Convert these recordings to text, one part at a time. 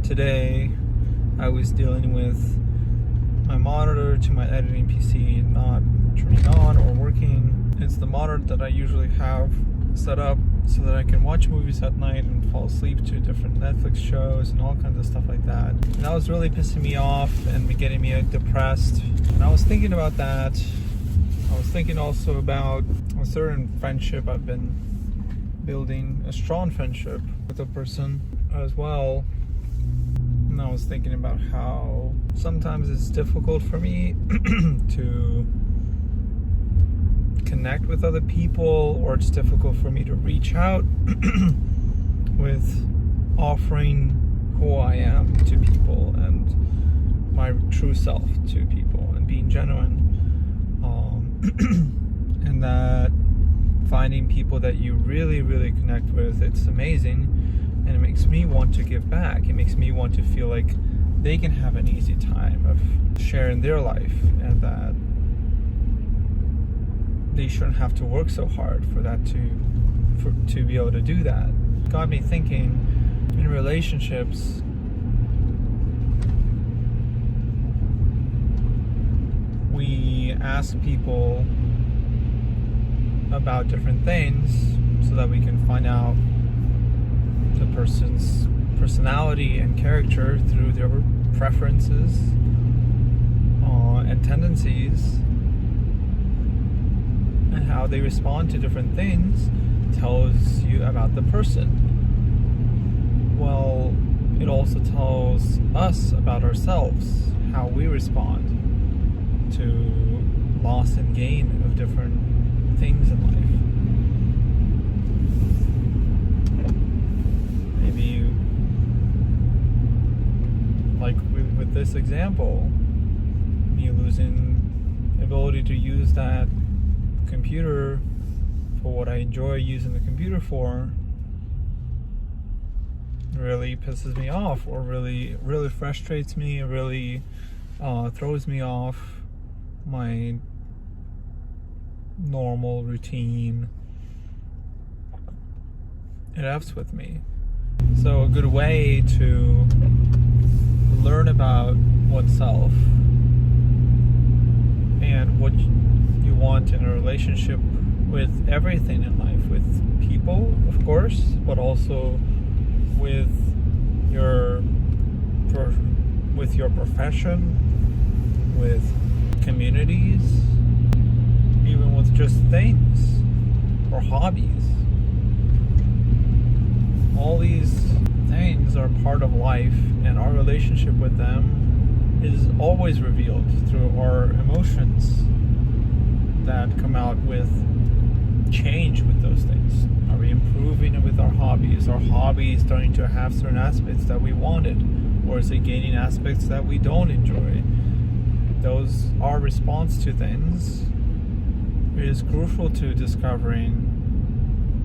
Today I was dealing with my monitor to my editing PC not turning on or working. It's the monitor that I usually have set up so that I can watch movies at night and fall asleep to different Netflix shows and all kinds of stuff like that. And that was really pissing me off and getting me depressed. And I was thinking about that. I was thinking also about a certain friendship I've been building, a strong friendship with a person as well. And I was thinking about how sometimes it's difficult for me to connect with other people, or it's difficult for me to reach out with offering who I am to people and my true self to people and being genuine. And that finding people that you really, really connect with, it's amazing. And it makes me want to give back. It makes me want to feel like they can have an easy time of sharing their life, and that they shouldn't have to work so hard for that to be able to do that. It got me thinking, in relationships, we ask people about different things so that we can find out the person's personality and character through their preferences and tendencies, and how they respond to different things tells you about the person. Well, it also tells us about ourselves, how we respond to loss and gain of different things in life. Maybe, like with this example, me losing the ability to use that computer for what I enjoy using the computer for really pisses me off, or really frustrates me, really throws me off my normal routine. It F's with me. So a good way to learn about oneself and what you want in a relationship with everything in life, with people, of course, but also with your profession, with communities, even with just things or hobbies. All these things are part of life, and our relationship with them is always revealed through our emotions that come out with change with those things. Are we improving with our hobbies? Are hobbies starting to have certain aspects that we wanted, or is it gaining aspects that we don't enjoy? Those are response to things. It is crucial to discovering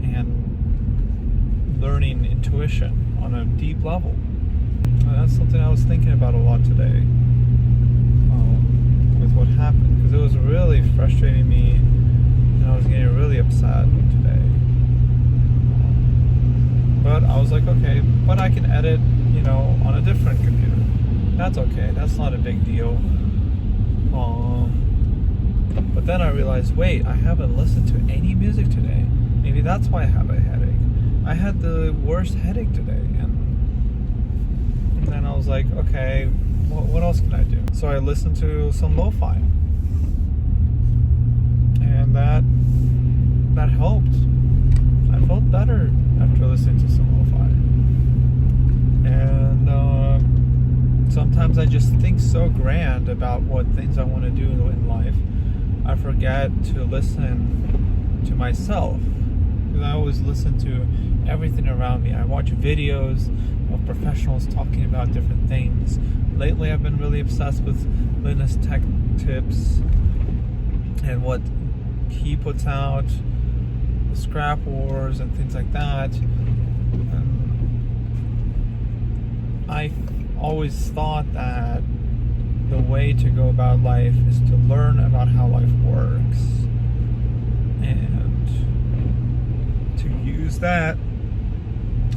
and learning intuition on a deep level. And that's something I was thinking about a lot today with what happened, because it was really frustrating me, and I was getting really upset today. But I was like, okay, but I can edit, on a different computer. That's okay. That's not a big deal. But then I realized, wait, I haven't listened to any music today. Maybe that's why I have a headache. I had the worst headache today, and then I was like, okay, what else can I do? So I listened to some lo-fi, and that helped. I felt better after listening to some lo-fi. And sometimes I just think so grand about what things I want to do in life, I forget to listen to myself. Because I always listen to everything around me. I watch videos of professionals talking about different things. Lately I've been really obsessed with Linus Tech Tips and what he puts out, the Scrap Wars and things like that. And I always thought that the way to go about life is to learn about how life works and to use that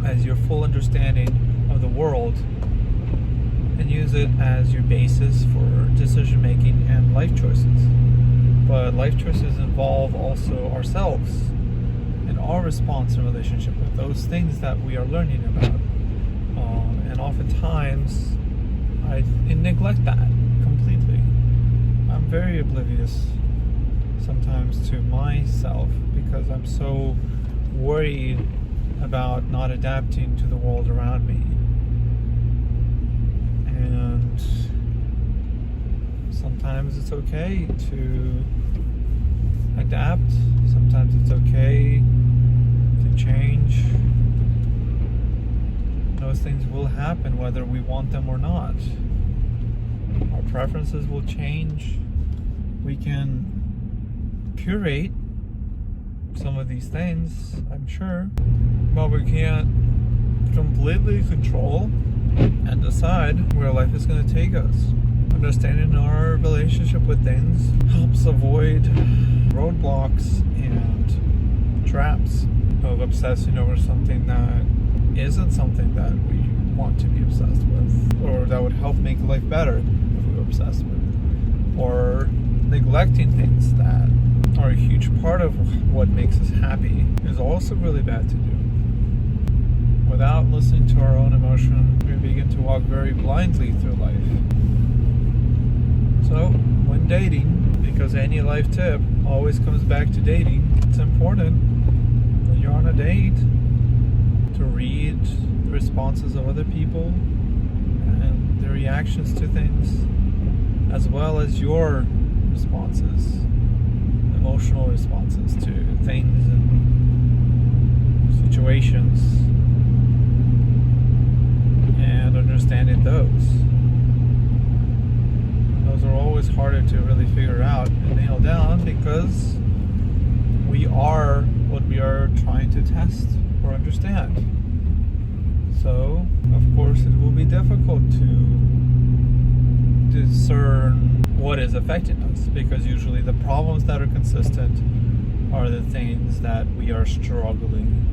as your full understanding of the world use it as your basis for decision making and life choices. But life choices involve also ourselves and our response in relationship with those things that we are learning about. And oftentimes, I neglect that completely. I'm very oblivious sometimes to myself because I'm so worried about not adapting to the world around me. And sometimes it's okay to adapt. Sometimes it's okay to change. Those things will happen whether we want them or not. Our preferences will change. We can curate some of these things, I'm sure, but we can't completely control and decide where life is going to take us. Understanding our relationship with things helps avoid roadblocks and traps of obsessing over something that isn't something that we want to be obsessed with, or that would help make life better if we were obsessed with, or neglecting things that are a huge part of what makes us happy is also really bad to do. Without listening to our own emotion, we begin to walk very blindly through life. So, when dating, because any life tip always comes back to dating, it's important when you're on a date to read the responses of other people and their reactions to things, as well as your responses, emotional responses to things and situations, and understanding those. Those are always harder to really figure out and nail down because we are what we are trying to test or understand. So, of course, it will be difficult to discern what is affecting us because usually the problems that are consistent are the things that we are struggling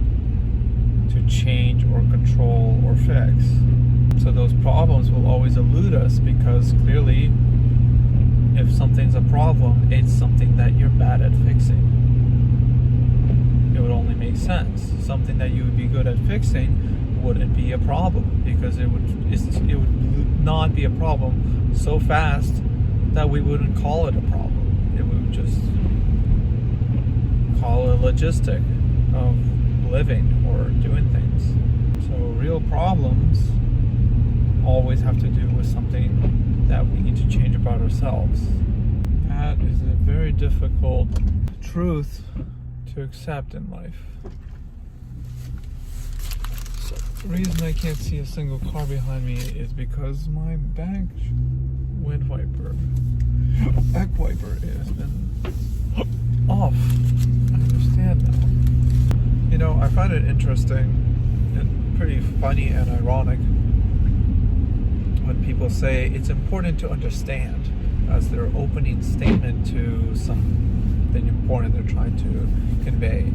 to change or control or fix. So those problems will always elude us because clearly if something's a problem, it's something that you're bad at fixing. It would only make sense. Something that you would be good at fixing wouldn't be a problem because it would not be a problem so fast that we wouldn't call it a problem. It would just call it a logistic of living or doing things. So real problems always have to do with something that we need to change about ourselves. That is a very difficult truth to accept in life. So the reason I can't see a single car behind me is because my back wiper has been off. I understand now. You know, I find it interesting and pretty funny and ironic when people say it's important to understand as their opening statement to something important they're trying to convey.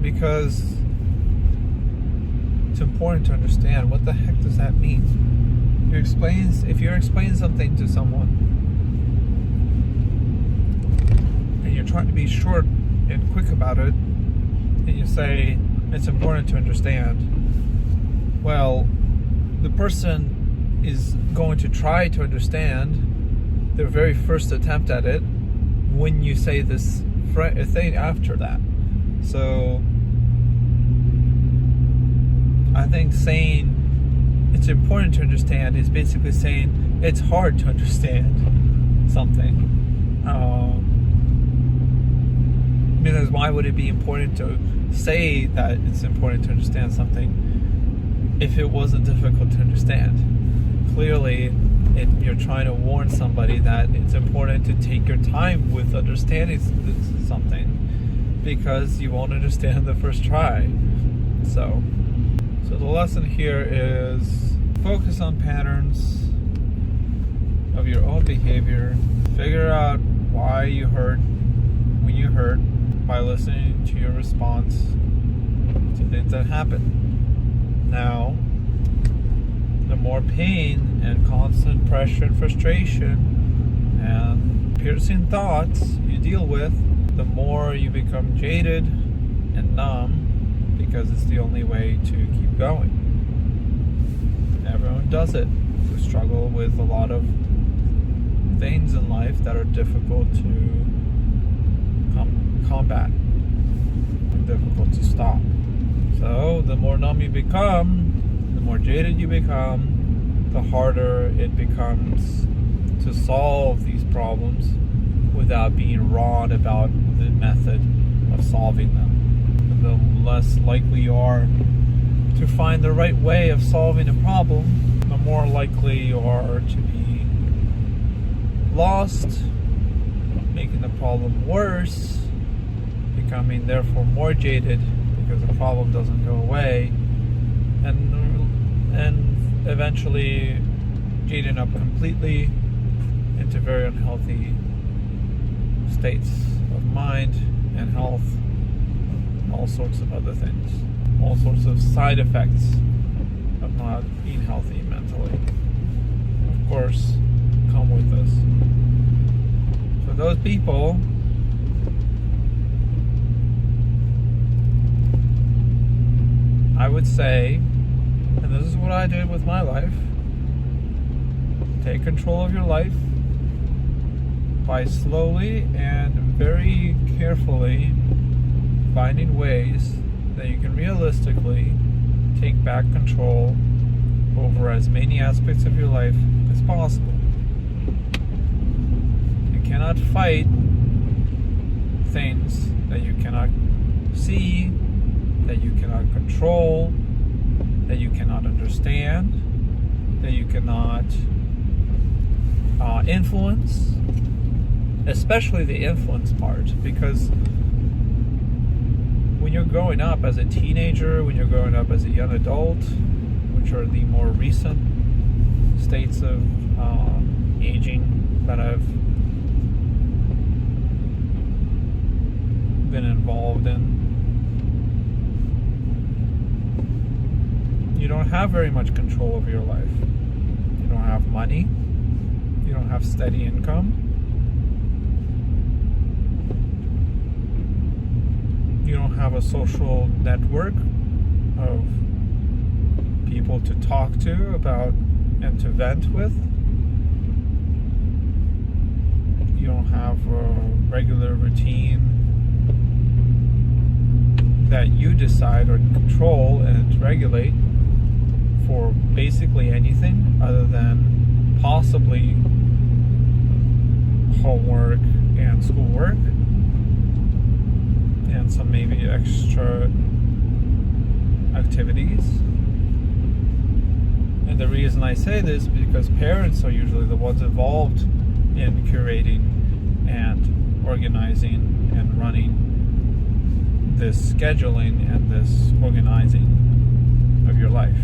Because it's important to understand. What the heck does that mean? If you're explaining something to someone and you're trying to be short and quick about it, and you say it's important to understand, well, the person is going to try to understand their very first attempt at it when you say this thing after that. So I think saying it's important to understand is basically saying it's hard to understand something. Because why would it be important to say that it's important to understand something if it wasn't difficult to understand? Clearly, you're trying to warn somebody that it's important to take your time with understanding something because you won't understand the first try. So the lesson here is focus on patterns of your own behavior. Figure out why you hurt when you hurt by listening to your response to things that happen. Now, the more pain and constant pressure and frustration and piercing thoughts you deal with, the more you become jaded and numb, because it's the only way to keep going. Everyone does it. We struggle with a lot of things in life that are difficult to combat and difficult to stop. So the more numb you become, the more jaded you become, the harder it becomes to solve these problems without being raw about the method of solving them. The less likely you are to find the right way of solving a problem, the more likely you are to be lost, making the problem worse, becoming therefore more jaded because the problem doesn't go away, and eventually jading up completely into very unhealthy states of mind and health, and all sorts of other things, all sorts of side effects of not being healthy mentally, of course, come with this. For those people, I would say, and this is what I did with my life, take control of your life by slowly and very carefully finding ways that you can realistically take back control over as many aspects of your life as possible. You cannot fight things that you cannot see, that you cannot control, that you cannot understand, that you cannot influence, especially the influence part, because when you're growing up as a teenager, when you're growing up as a young adult, which are the more recent states of aging that I've been involved in, you don't have very much control over your life. You don't have money. You don't have steady income. You don't have a social network of people to talk to about and to vent with. You don't have a regular routine that you decide or control and regulate for basically anything other than possibly homework and schoolwork and some maybe extra activities. And the reason I say this is because parents are usually the ones involved in curating and organizing and running this scheduling and this organizing of your life.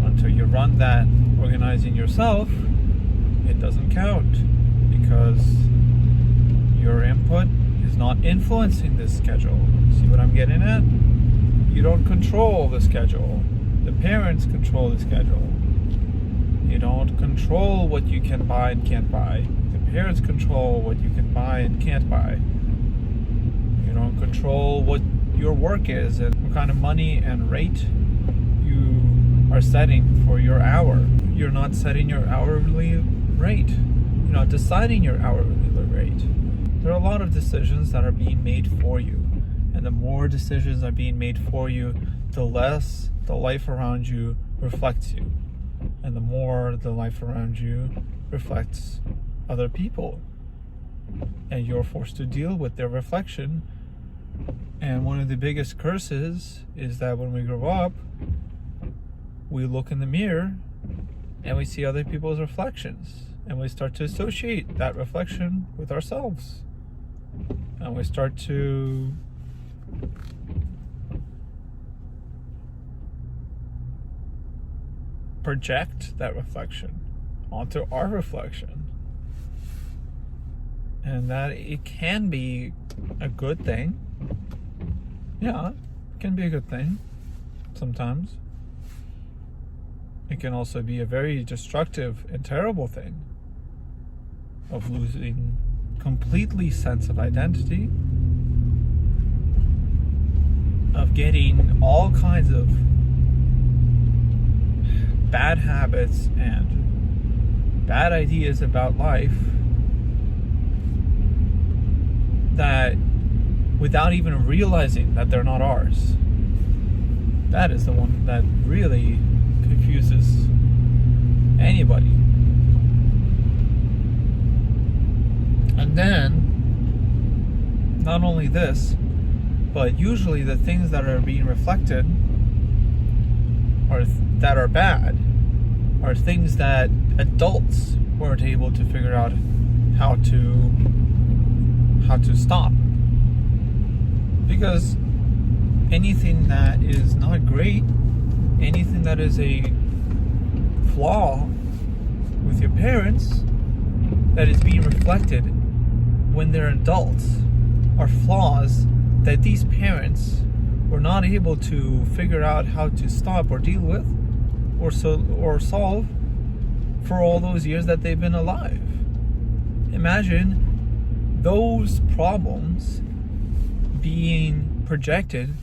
Until you run that organizing yourself, it doesn't count, because your input is not influencing this schedule. See what I'm getting at? You don't control the schedule. The parents control the schedule. You don't control what you can buy and can't buy. The parents control what you can buy and can't buy. You don't control what your work is and what kind of money and rate you are setting for your hour. You're not setting your hourly rate. You're not deciding your hourly rate. There are a lot of decisions that are being made for you. And the more decisions are being made for you, the less the life around you reflects you. And the more the life around you reflects other people. And you're forced to deal with their reflection. And one of the biggest curses is that when we grow up, we look in the mirror and we see other people's reflections. And we start to associate that reflection with ourselves. And we start to project that reflection onto our reflection. And that it can be a good thing. Yeah, it can be a good thing sometimes. it can also be a very destructive and terrible thing of losing completely sense of identity, of getting all kinds of bad habits and bad ideas about life that, without even realizing that they're not ours, that is the one that really confuses anybody. And then, not only this, but usually the things that are being reflected or that are bad are things that adults weren't able to figure out how to stop. Because anything that is not great, anything that is a flaw with your parents that is being reflected when they're adults are flaws that these parents were not able to figure out how to stop or deal with or solve for all those years that they've been alive. Imagine those problems being projected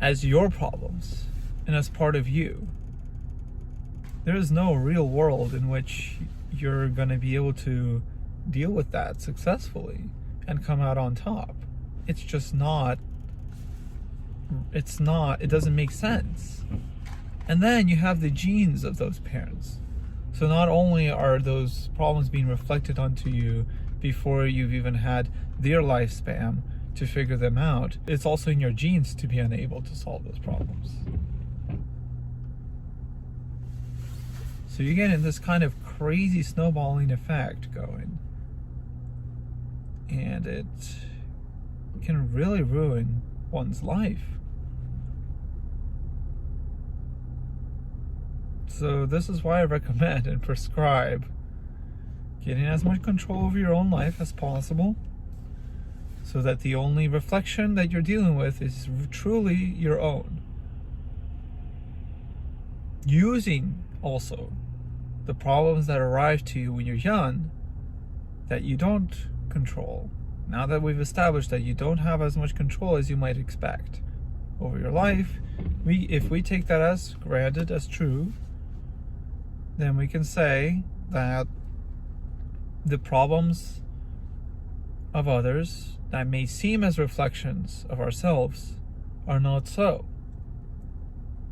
as your problems and as part of you. There is no real world in which you're going to be able to deal with that successfully and come out on top. It doesn't make sense. And then you have the genes of those parents. So not only are those problems being reflected onto you before you've even had their lifespan to figure them out, it's also in your genes to be unable to solve those problems. So you get in this kind of crazy snowballing effect going. And it can really ruin one's life. So this is why I recommend and prescribe getting as much control over your own life as possible, so that the only reflection that you're dealing with is truly your own. Using also the problems that arrive to you when you're young that you don't control. Now that we've established that you don't have as much control as you might expect over your life, if we take that as granted, as true, then we can say that the problems of others that may seem as reflections of ourselves are not so.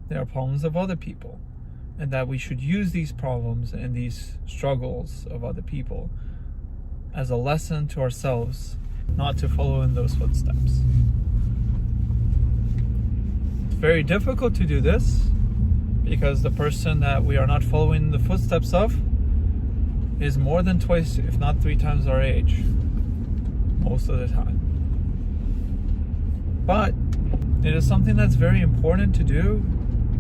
They are problems of other people, and that we should use these problems and these struggles of other people as a lesson to ourselves not to follow in those footsteps. It's very difficult to do this because the person that we are not following the footsteps of is more than twice, if not 3 times our age, most of the time. But it is something that's very important to do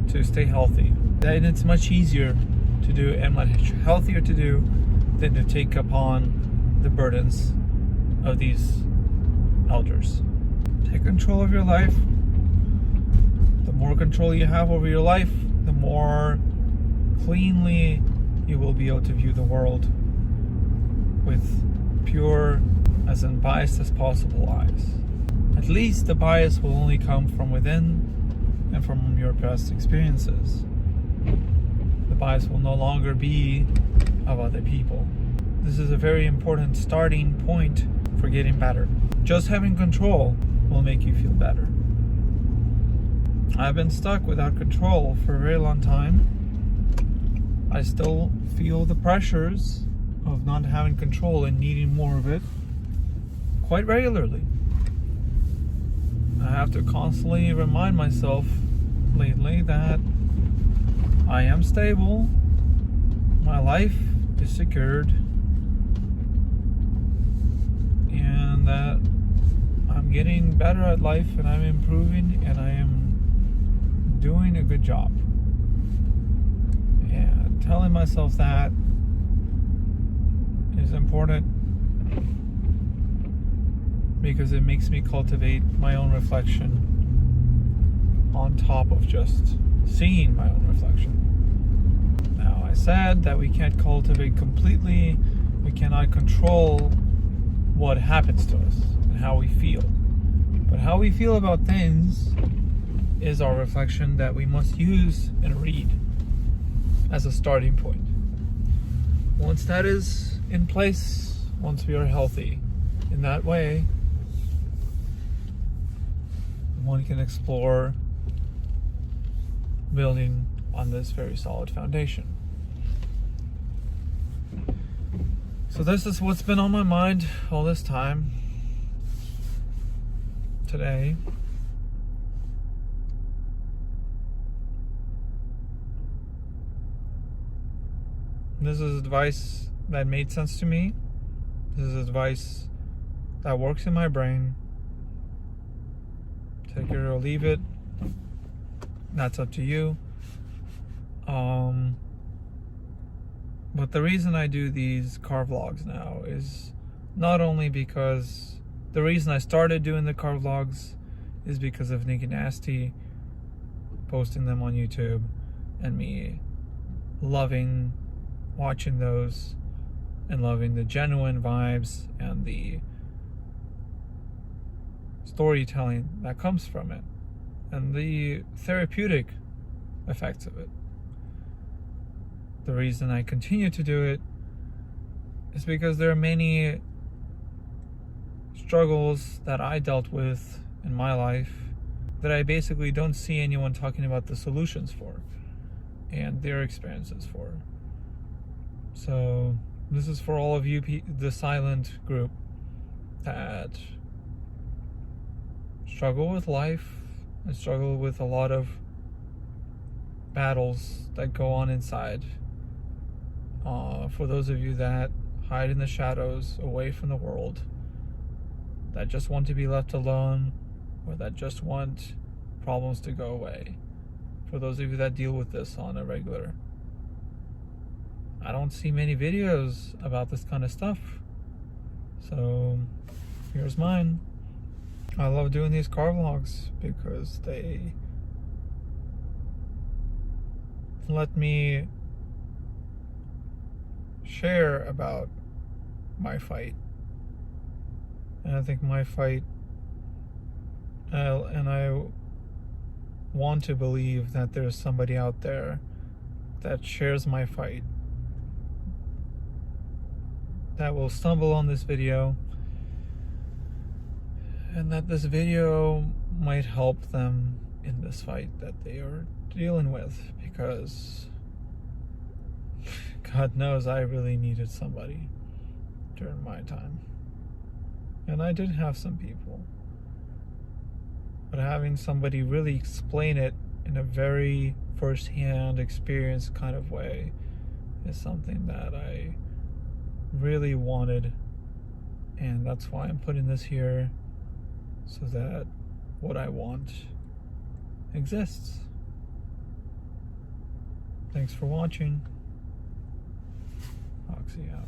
to stay healthy. And it's much easier to do and much healthier to do than to take upon the burdens of these elders. Take control of your life. The more control you have over your life, the more cleanly you will be able to view the world with pure, as unbiased as possible eyes. At least the bias will only come from within and from your past experiences. The bias will no longer be of other people. This is a very important starting point for getting better. Just having control will make you feel better. I've been stuck without control for a very long time. I still feel the pressures of not having control and needing more of it quite regularly. I have to constantly remind myself lately that I am stable, my life is secured, and that I'm getting better at life and I'm improving and I am doing a good job. And telling myself that is important because it makes me cultivate my own reflection on top of just seeing my own reflection. said that we can't cultivate completely. We cannot control what happens to us and how we feel. But how we feel about things is our reflection that we must use and read as a starting point. Once that is in place, once we are healthy in that way, one can explore building on this very solid foundation. So this is what's been on my mind all this time. Today, this is advice that made sense to me. This is advice that works in my brain. Take it or leave it. That's up to you. But the reason I do these car vlogs now is not only because the reason I started doing the car vlogs is because of Nikki Nasty posting them on YouTube and me loving watching those and loving the genuine vibes and the storytelling that comes from it and the therapeutic effects of it. The reason I continue to do it is because there are many struggles that I dealt with in my life that I basically don't see anyone talking about the solutions for and their experiences for. So this is for all of you, the silent group that struggle with life and struggle with a lot of battles that go on inside. For those of you that hide in the shadows away from the world, that just want to be left alone, or that just want problems to go away. For those of you that deal with this on a regular. I don't see many videos about this kind of stuff. So here's mine. I love doing these car vlogs because they let me share about my fight. And I think my fight, and I want to believe that there's somebody out there that shares my fight, that will stumble on this video, and that this video might help them in this fight that they are dealing with, because God knows I really needed somebody during my time. And I did have some people. But having somebody really explain it in a very first-hand experience kind of way is something that I really wanted. And that's why I'm putting this here, so that what I want exists. Thanks for watching. Oxy out.